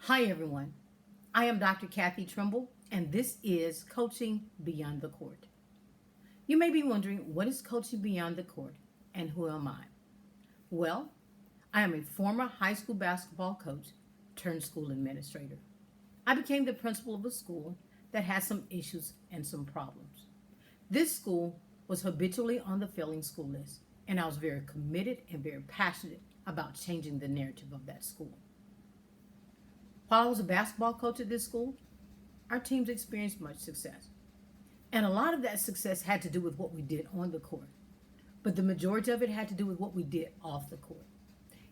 Hi, everyone. I am Dr. Cathy Trimble, and this is Coaching Beyond the Court. You may be wondering, what is Coaching Beyond the Court and who am I? Well, I am a former high school basketball coach turned school administrator. I became the principal of a school that had some issues and some problems. This school was habitually on the failing school list, and I was very committed and very passionate about changing the narrative of that school. While I was a basketball coach at this school, our teams experienced much success. And a lot of that success had to do with what we did on the court. But the majority of it had to do with what we did off the court.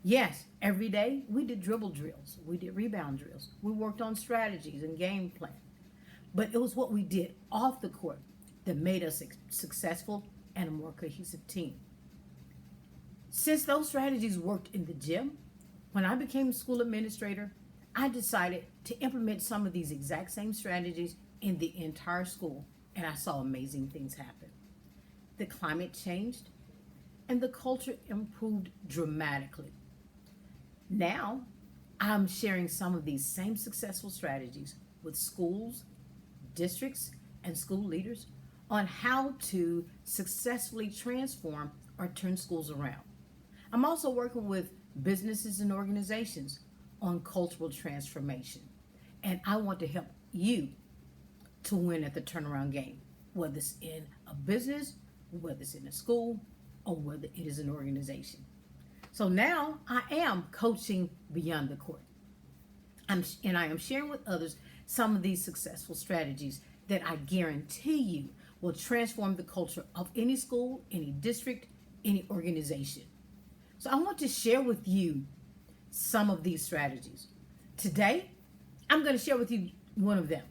Yes, every day we did dribble drills, we did rebound drills, we worked on strategies and game plan. But it was what we did off the court that made us successful and a more cohesive team. Since those strategies worked in the gym, when I became school administrator, I decided to implement some of these exact same strategies in the entire school, and I saw amazing things happen. The climate changed, and the culture improved dramatically. Now, I'm sharing some of these same successful strategies with schools, districts, and school leaders on how to successfully transform or turn schools around. I'm also working with businesses and organizations on cultural transformation. And I want to help you to win at the turnaround game, whether it's in a business, whether it's in a school, or whether it is an organization. So now I am coaching beyond the court. And I am sharing with others some of these successful strategies that I guarantee you will transform the culture of any school, any district, any organization. So I want to share with you some of these strategies. Today, I'm going to share with you one of them.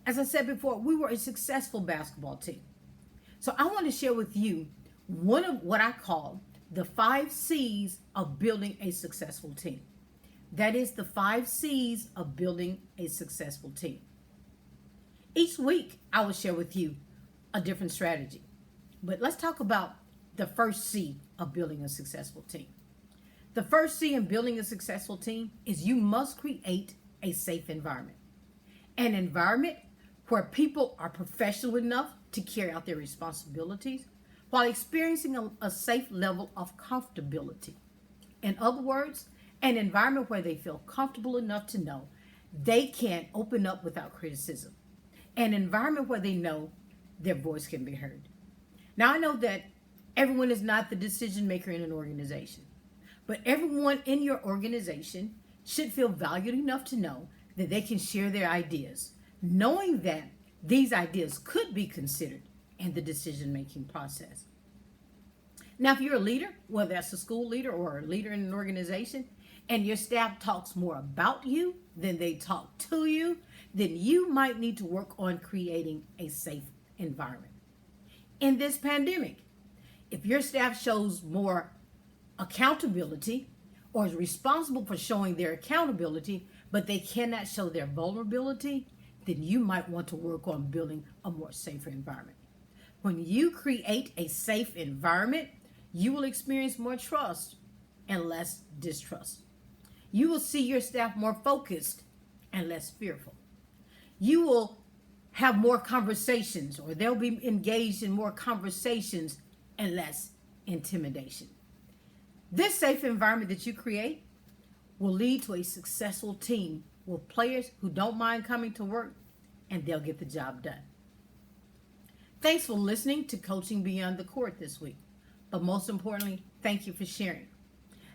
As I said before, we were a successful basketball team. So I want to share with you one of what I call the 5 C's of building a successful team. That is the 5 C's of building a successful team. Each week, I will share with you a different strategy. But let's talk about the first C of building a successful team. The first C in building a successful team is you must create a safe environment. An environment where people are professional enough to carry out their responsibilities while experiencing a safe level of comfortability. In other words, an environment where they feel comfortable enough to know they can open up without criticism. An environment where they know their voice can be heard. Now, I know that everyone is not the decision maker in an organization. But everyone in your organization should feel valued enough to know that they can share their ideas, knowing that these ideas could be considered in the decision-making process. Now, if you're a leader, whether that's a school leader or a leader in an organization, and your staff talks more about you than they talk to you, then you might need to work on creating a safe environment. In this pandemic, if your staff shows more accountability or is responsible for showing their accountability, but they cannot show their vulnerability, then you might want to work on building a more safer environment. When you create a safe environment, you will experience more trust and less distrust. You will see your staff more focused and less fearful. You will have more conversations, or they'll be engaged in more conversations and less intimidation. This safe environment that you create will lead to a successful team with players who don't mind coming to work, and they'll get the job done. Thanks for listening to Coaching Beyond the Court this week. But most importantly, thank you for sharing.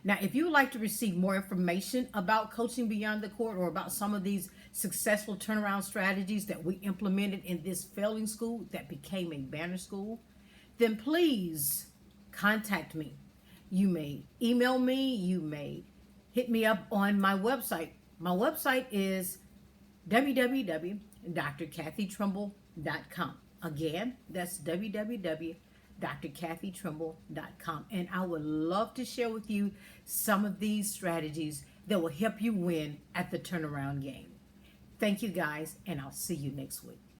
Now, if you would like to receive more information about Coaching Beyond the Court or about some of these successful turnaround strategies that we implemented in this failing school that became a banner school, then please contact me. You may email me, you may hit me up on my website. My website is www.drcathytrimble.com. Again, that's www.drcathytrimble.com. And I would love to share with you some of these strategies that will help you win at the turnaround game. Thank you guys, and I'll see you next week.